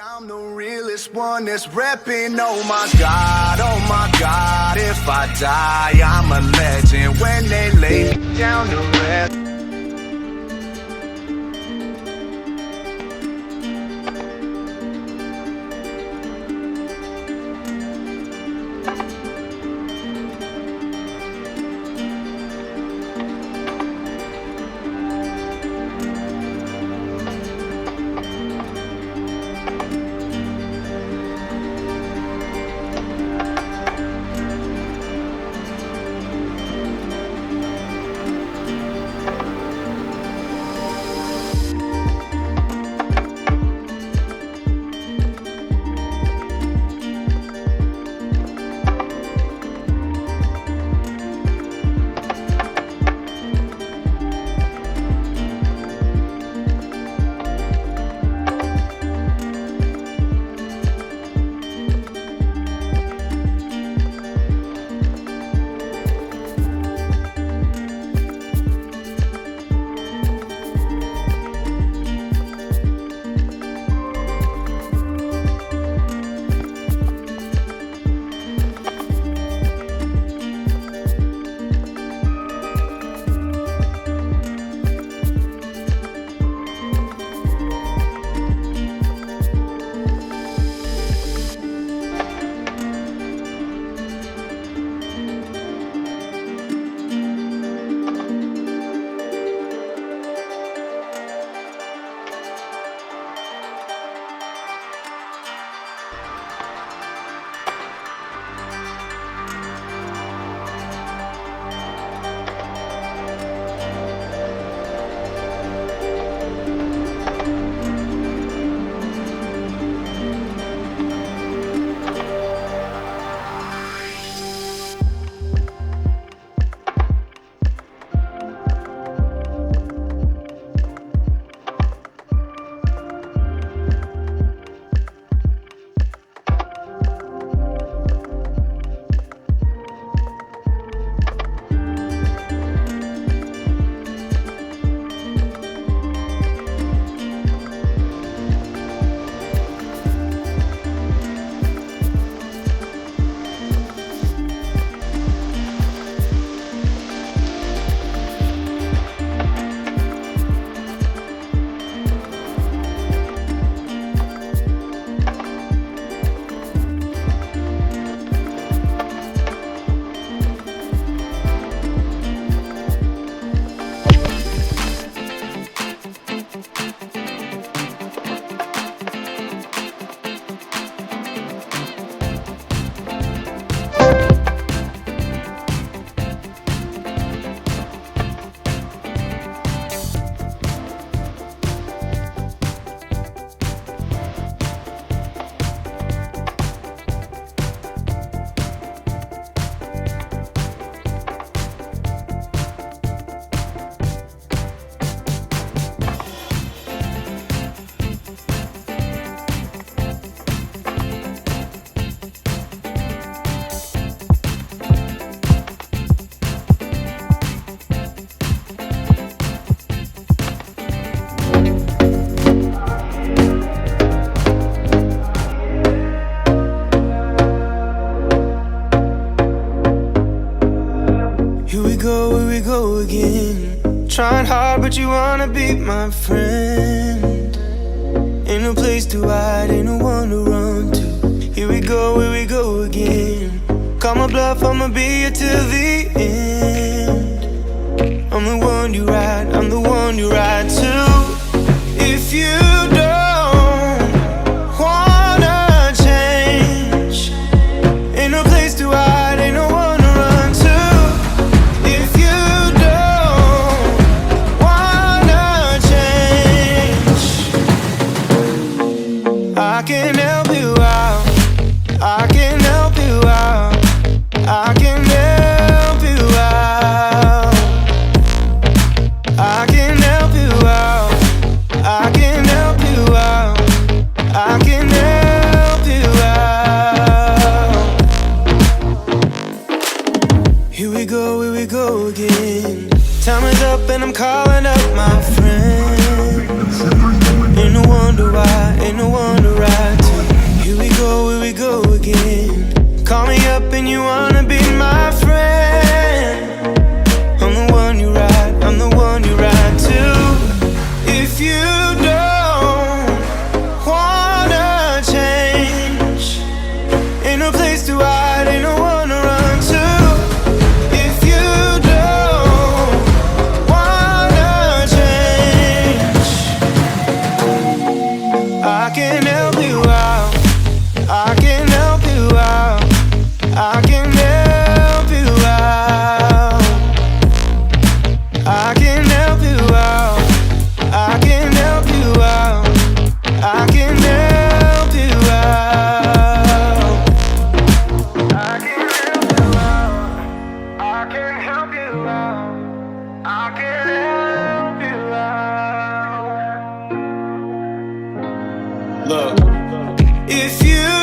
I'm the realest one that's repping. Oh my God, if I die, I'm a legend. When they lay me down to rest. Trying hard, but you wanna be my friend. Ain't no place to hide, ain't no one to run to. Here we go again. Call my bluff, I'ma be here till the end. I'm the one you ride, I'm the one you ride to. If you don't wanna change, ain't no place to hide, ain't no one to run to. If you don't wanna change, I can help you out, I can help you out, I can help you out, I can help you out, I can help you out, I can help you out. Here we go again. Time is up and I'm calling up my friends. Ain't no wonder why, ain't no wonder right. can help you out. I can help you out. I can help you out. I can help you out. I can help you out. I can help you out. I can help you out. I can help you out. I can help you out. Look, if you